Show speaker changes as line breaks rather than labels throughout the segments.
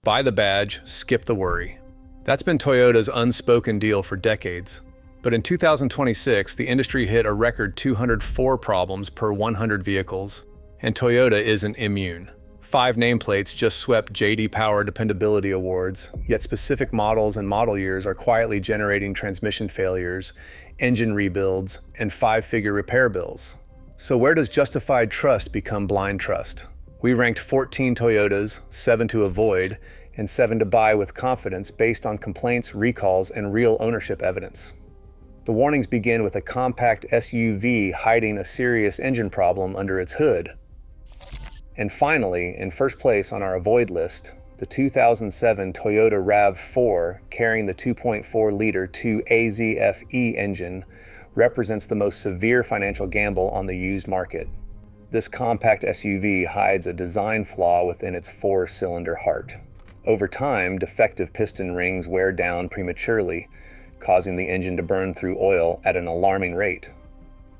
Buy the badge, skip the worry. That's been Toyota's unspoken deal for decades. But in 2026, the industry hit a record 204 problems per 100 vehicles, and Toyota isn't immune. 5 nameplates just swept J.D. Power Dependability Awards, yet specific models and model years are quietly generating transmission failures, engine rebuilds, and 5-figure repair bills. So where does justified trust become blind trust? We ranked 14 Toyotas, 7 to avoid, and 7 to buy with confidence based on complaints, recalls, and real ownership evidence. The warnings begin with a compact SUV hiding a serious engine problem under its hood. And finally, in first place on our avoid list, the 2007 Toyota RAV4 carrying the 2.4-liter 2AZFE engine represents the most severe financial gamble on the used market. This compact SUV hides a design flaw within its 4-cylinder heart. Over time, defective piston rings wear down prematurely, causing the engine to burn through oil at an alarming rate.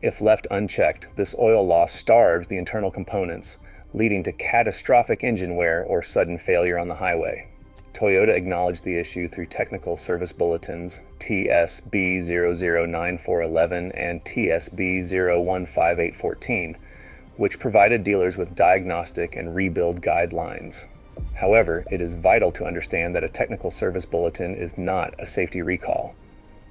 If left unchecked, this oil loss starves the internal components, leading to catastrophic engine wear or sudden failure on the highway. Toyota acknowledged the issue through technical service bulletins TSB009411 and TSB015814, which provided dealers with diagnostic and rebuild guidelines. However, it is vital to understand that a technical service bulletin is not a safety recall.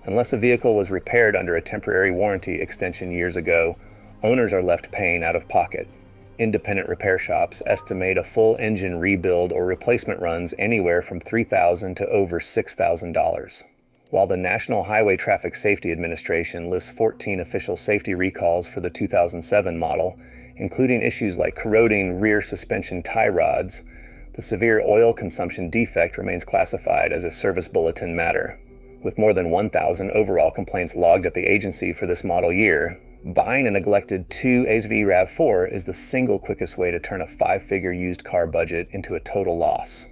Unless a vehicle was repaired under a temporary warranty extension years ago, owners are left paying out of pocket. Independent repair shops estimate a full engine rebuild or replacement runs anywhere from $3,000 to over $6,000. While the National Highway Traffic Safety Administration lists 14 official safety recalls for the 2007 model, including issues like corroding rear suspension tie rods, the severe oil consumption defect remains classified as a service bulletin matter. With more than 1,000 overall complaints logged at the agency for this model year, buying a neglected 2AZV RAV4 is the single quickest way to turn a 5-figure used car budget into a total loss.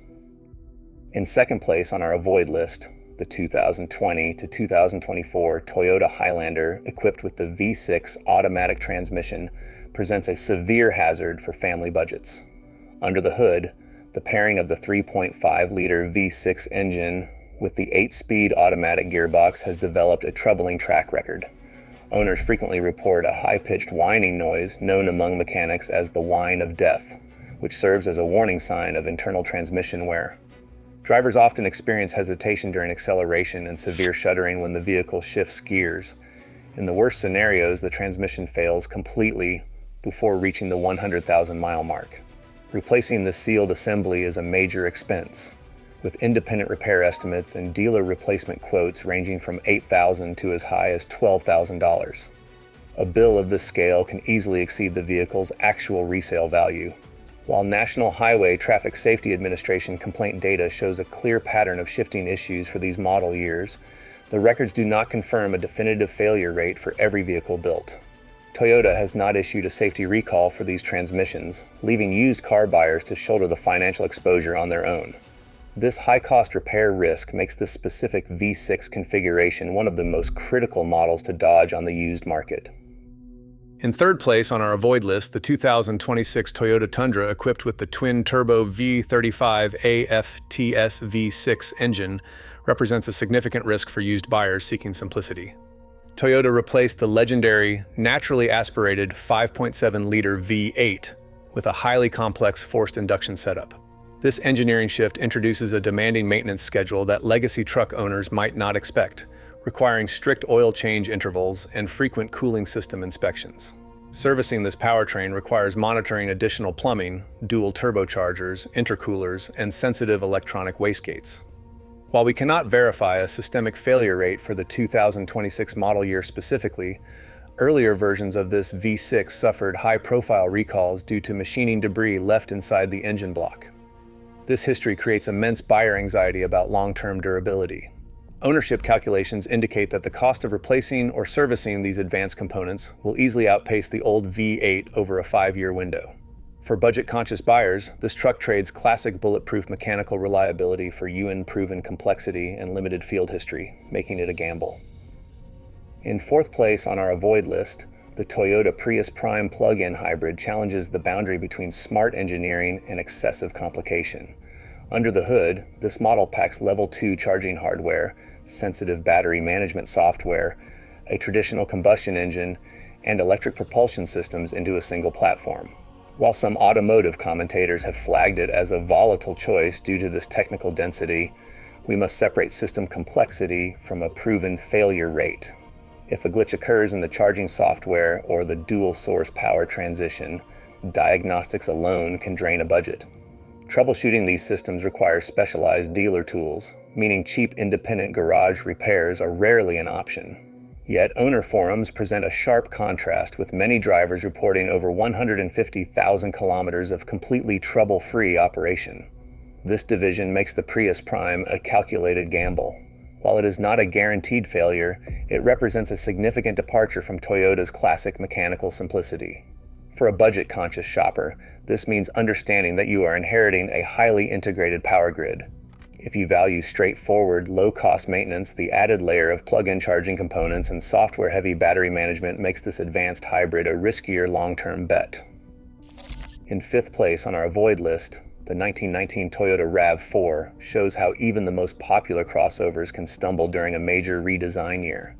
In second place on our avoid list, the 2020 to 2024 Toyota Highlander equipped with the V6 automatic transmission presents a severe hazard for family budgets. Under the hood, the pairing of the 3.5-liter V6 engine with the 8-speed automatic gearbox has developed a troubling track record. Owners frequently report a high-pitched whining noise known among mechanics as the whine of death, which serves as a warning sign of internal transmission wear. Drivers often experience hesitation during acceleration and severe shuddering when the vehicle shifts gears. In the worst scenarios, the transmission fails completely before reaching the 100,000-mile mark. Replacing the sealed assembly is a major expense, with independent repair estimates and dealer replacement quotes ranging from $8,000 to as high as $12,000. A bill of this scale can easily exceed the vehicle's actual resale value. While National Highway Traffic Safety Administration complaint data shows a clear pattern of shifting issues for these model years, the records do not confirm a definitive failure rate for every vehicle built. Toyota has not issued a safety recall for these transmissions, leaving used car buyers to shoulder the financial exposure on their own. This high-cost repair risk makes this specific V6 configuration one of the most critical models to dodge on the used market. In third place on our avoid list, the 2026 Toyota Tundra equipped with the twin-turbo V35 AFTS V6 engine represents a significant risk for used buyers seeking simplicity. Toyota replaced the legendary, naturally aspirated 5.7-liter V8 with a highly complex forced induction setup. This engineering shift introduces a demanding maintenance schedule that legacy truck owners might not expect, requiring strict oil change intervals and frequent cooling system inspections. Servicing this powertrain requires monitoring additional plumbing, dual turbochargers, intercoolers, and sensitive electronic wastegates. While we cannot verify a systemic failure rate for the 2026 model year specifically, earlier versions of this V6 suffered high-profile recalls due to machining debris left inside the engine block. This history creates immense buyer anxiety about long-term durability. Ownership calculations indicate that the cost of replacing or servicing these advanced components will easily outpace the old V8 over a 5-year window. For budget-conscious buyers, this truck trades classic bulletproof mechanical reliability for UN-proven complexity and limited field history, making it a gamble. In fourth place on our avoid list, the Toyota Prius Prime plug-in hybrid challenges the boundary between smart engineering and excessive complication. Under the hood, this model packs Level 2 charging hardware, sensitive battery management software, a traditional combustion engine, and electric propulsion systems into a single platform. While some automotive commentators have flagged it as a volatile choice due to this technical density, we must separate system complexity from a proven failure rate. If a glitch occurs in the charging software or the dual source power transition, diagnostics alone can drain a budget. Troubleshooting these systems requires specialized dealer tools, meaning cheap independent garage repairs are rarely an option. Yet owner forums present a sharp contrast, with many drivers reporting over 150,000 kilometers of completely trouble-free operation. This division makes the Prius Prime a calculated gamble. While it is not a guaranteed failure, it represents a significant departure from Toyota's classic mechanical simplicity. For a budget-conscious shopper, this means understanding that you are inheriting a highly integrated power grid. If you value straightforward, low-cost maintenance, the added layer of plug-in charging components and software-heavy battery management makes this advanced hybrid a riskier long-term bet. In fifth place on our avoid list, the 1919 Toyota RAV4 shows how even the most popular crossovers can stumble during a major redesign year.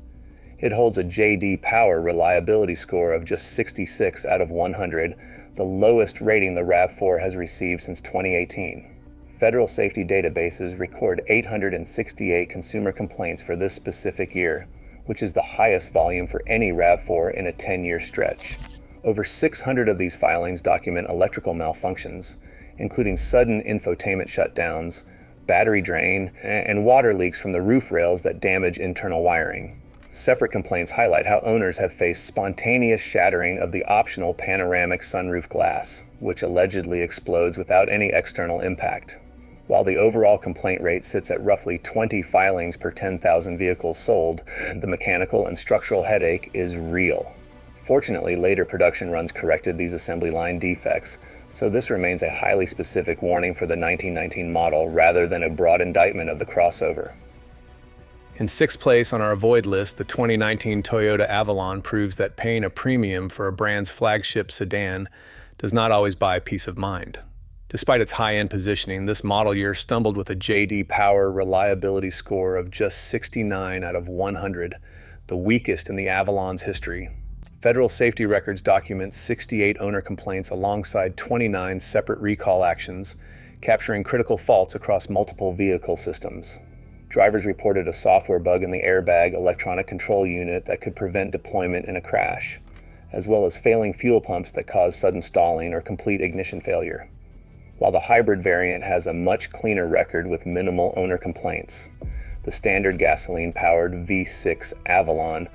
It holds a J.D. Power reliability score of just 66 out of 100, the lowest rating the RAV4 has received since 2018. Federal safety databases record 868 consumer complaints for this specific year, which is the highest volume for any RAV4 in a 10-year stretch. Over 600 of these filings document electrical malfunctions, including sudden infotainment shutdowns, battery drain, and water leaks from the roof rails that damage internal wiring. Separate complaints highlight how owners have faced spontaneous shattering of the optional panoramic sunroof glass, which allegedly explodes without any external impact. While the overall complaint rate sits at roughly 20 filings per 10,000 vehicles sold, the mechanical and structural headache is real. Fortunately, later production runs corrected these assembly line defects, so this remains a highly specific warning for the 1919 model rather than a broad indictment of the crossover. In sixth place on our avoid list, the 2019 Toyota Avalon proves that paying a premium for a brand's flagship sedan does not always buy peace of mind. Despite its high-end positioning, this model year stumbled with a J.D. Power reliability score of just 69 out of 100, the weakest in the Avalon's history. Federal safety records document 68 owner complaints alongside 29 separate recall actions, capturing critical faults across multiple vehicle systems. Drivers reported a software bug in the airbag electronic control unit that could prevent deployment in a crash, as well as failing fuel pumps that cause sudden stalling or complete ignition failure. While the hybrid variant has a much cleaner record with minimal owner complaints, the standard gasoline-powered V6 Avalon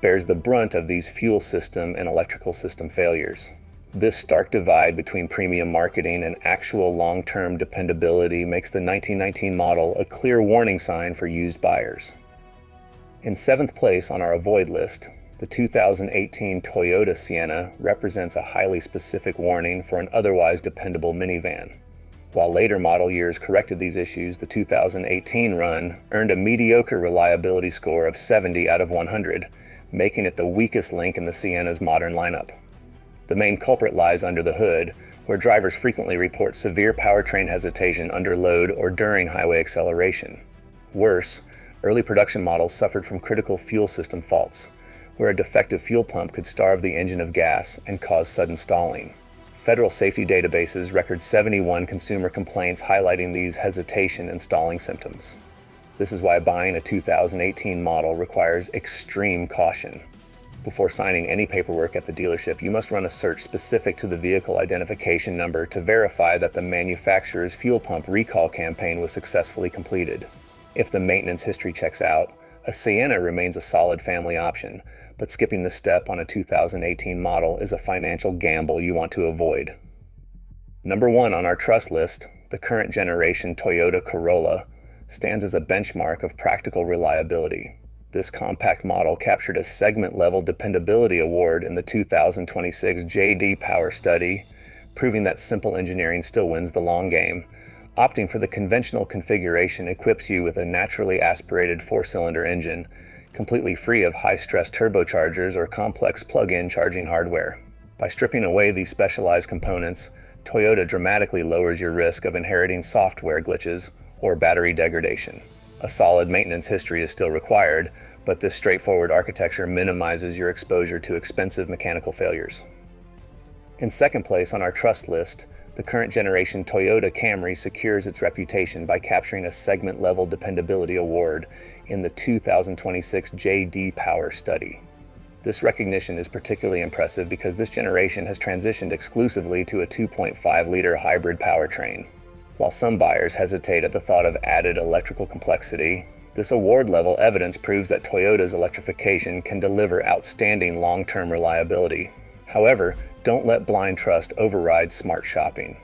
bears the brunt of these fuel system and electrical system failures. This stark divide between premium marketing and actual long-term dependability makes the 1919 model a clear warning sign for used buyers. In seventh place on our avoid list, the 2018 Toyota Sienna represents a highly specific warning for an otherwise dependable minivan. While later model years corrected these issues, the 2018 run earned a mediocre reliability score of 70 out of 100, making it the weakest link in the Sienna's modern lineup. The main culprit lies under the hood, where drivers frequently report severe powertrain hesitation under load or during highway acceleration. Worse, early production models suffered from critical fuel system faults, where a defective fuel pump could starve the engine of gas and cause sudden stalling. Federal safety databases record 71 consumer complaints highlighting these hesitation and stalling symptoms. This is why buying a 2018 model requires extreme caution. Before signing any paperwork at the dealership, you must run a search specific to the vehicle identification number to verify that the manufacturer's fuel pump recall campaign was successfully completed. If the maintenance history checks out, a Sienna remains a solid family option, but skipping this step on a 2018 model is a financial gamble you want to avoid. Number 1 on our trust list, the current generation Toyota Corolla, stands as a benchmark of practical reliability. This compact model captured a segment-level dependability award in the 2026 J.D. Power study, proving that simple engineering still wins the long game. Opting for the conventional configuration equips you with a naturally aspirated 4-cylinder engine, completely free of high-stress turbochargers or complex plug-in charging hardware. By stripping away these specialized components, Toyota dramatically lowers your risk of inheriting software glitches or battery degradation. A solid maintenance history is still required, but this straightforward architecture minimizes your exposure to expensive mechanical failures. In second place on our trust list, the current generation Toyota Camry secures its reputation by capturing a segment-level dependability award in the 2026 J.D. Power study. This recognition is particularly impressive because this generation has transitioned exclusively to a 2.5-liter hybrid powertrain. While some buyers hesitate at the thought of added electrical complexity, this award-level evidence proves that Toyota's electrification can deliver outstanding long-term reliability. However, don't let blind trust override smart shopping.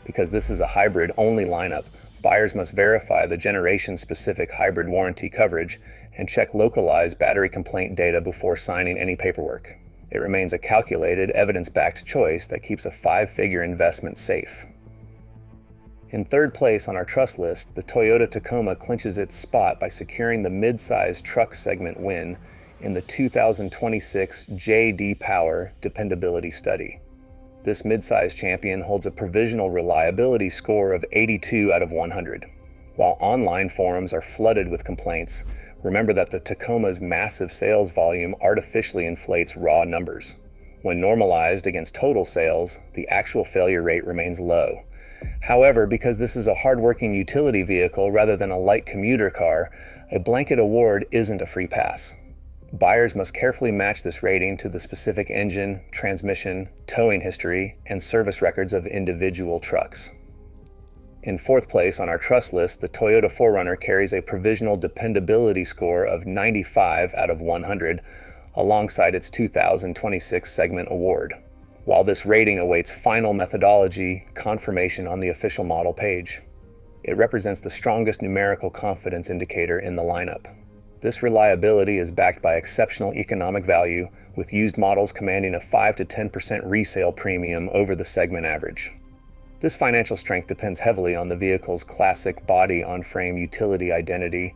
Because this is a hybrid-only lineup, buyers must verify the generation-specific hybrid warranty coverage and check localized battery complaint data before signing any paperwork. It remains a calculated, evidence-backed choice that keeps a 5-figure investment safe. In third place on our trust list, the Toyota Tacoma clinches its spot by securing the mid-size truck segment win in the 2026 J.D. Power Dependability Study. This mid-size champion holds a provisional reliability score of 82 out of 100. While online forums are flooded with complaints, remember that the Tacoma's massive sales volume artificially inflates raw numbers. When normalized against total sales, the actual failure rate remains low. However, because this is a hard-working utility vehicle rather than a light commuter car, a blanket award isn't a free pass. Buyers must carefully match this rating to the specific engine, transmission, towing history, and service records of individual trucks. In fourth place on our trust list, the Toyota 4Runner carries a provisional dependability score of 95 out of 100 alongside its 2026 segment award. While this rating awaits final methodology confirmation on the official model page, it represents the strongest numerical confidence indicator in the lineup. This reliability is backed by exceptional economic value, with used models commanding a 5 to 10% resale premium over the segment average. This financial strength depends heavily on the vehicle's classic body-on-frame utility identity,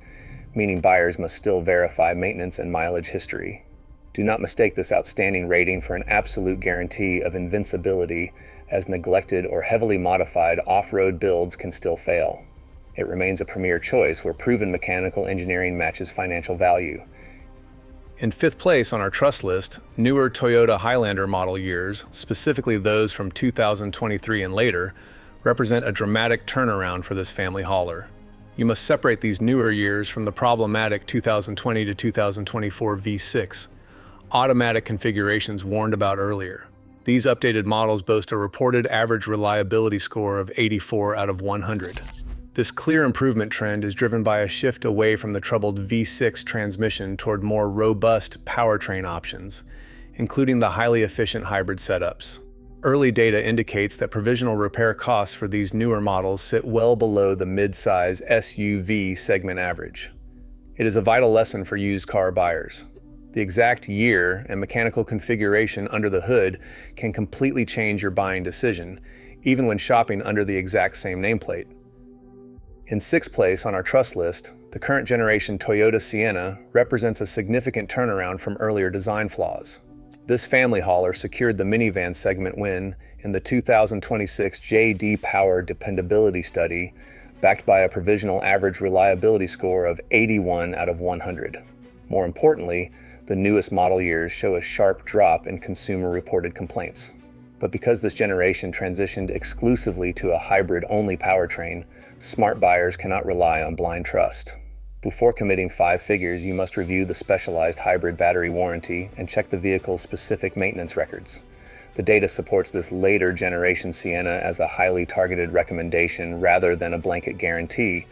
meaning buyers must still verify maintenance and mileage history. Do not mistake this outstanding rating for an absolute guarantee of invincibility, as neglected or heavily modified off-road builds can still fail. It remains a premier choice where proven mechanical engineering matches financial value. In fifth place on our trust list, newer Toyota Highlander model years, specifically those from 2023 and later, represent a dramatic turnaround for this family hauler. You must separate these newer years from the problematic 2020 to 2024 V6 automatic configurations warned about earlier. These updated models boast a reported average reliability score of 84 out of 100. This clear improvement trend is driven by a shift away from the troubled V6 transmission toward more robust powertrain options, including the highly efficient hybrid setups. Early data indicates that provisional repair costs for these newer models sit well below the mid-size SUV segment average. It is a vital lesson for used car buyers. The exact year and mechanical configuration under the hood can completely change your buying decision, even when shopping under the exact same nameplate. In sixth place on our trust list, the current generation Toyota Sienna represents a significant turnaround from earlier design flaws. This family hauler secured the minivan segment win in the 2026 J.D. Power Dependability Study, backed by a provisional average reliability score of 81 out of 100. More importantly, the newest model years show a sharp drop in consumer-reported complaints. But because this generation transitioned exclusively to a hybrid-only powertrain, smart buyers cannot rely on blind trust. Before committing 5 figures, you must review the specialized hybrid battery warranty and check the vehicle's specific maintenance records. The data supports this later generation Sienna as a highly targeted recommendation rather than a blanket guarantee,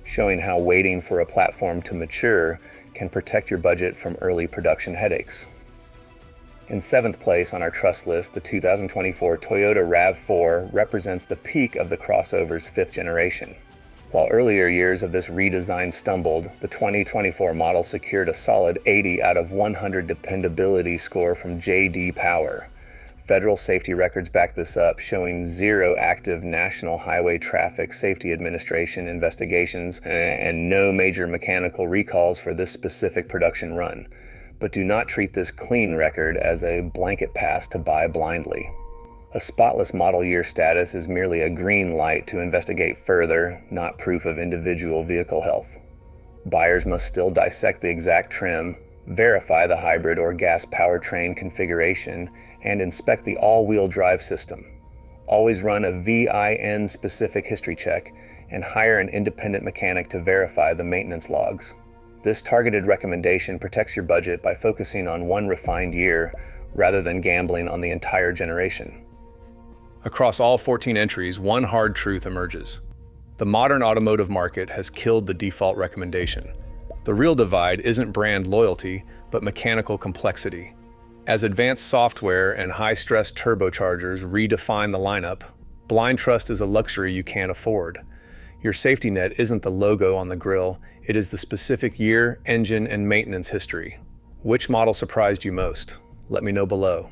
showing how waiting for a platform to mature can protect your budget from early production headaches. In seventh place on our trust list, the 2024 Toyota RAV4 represents the peak of the crossover's 5th generation. While earlier years of this redesign stumbled, the 2024 model secured a solid 80 out of 100 dependability score from J.D. Power. Federal safety records back this up, showing 0 active National Highway Traffic Safety Administration investigations and no major mechanical recalls for this specific production run. But do not treat this clean record as a blanket pass to buy blindly. A spotless model year status is merely a green light to investigate further, not proof of individual vehicle health. Buyers must still dissect the exact trim, verify the hybrid or gas powertrain configuration, and inspect the all-wheel drive system. Always run a VIN-specific history check and hire an independent mechanic to verify the maintenance logs. This targeted recommendation protects your budget by focusing on one refined year rather than gambling on the entire generation. Across all 14 entries, one hard truth emerges. The modern automotive market has killed the default recommendation. The real divide isn't brand loyalty, but mechanical complexity. As advanced software and high-stress turbochargers redefine the lineup, blind trust is a luxury you can't afford. Your safety net isn't the logo on the grille, it is the specific year, engine, and maintenance history. Which model surprised you most? Let me know below.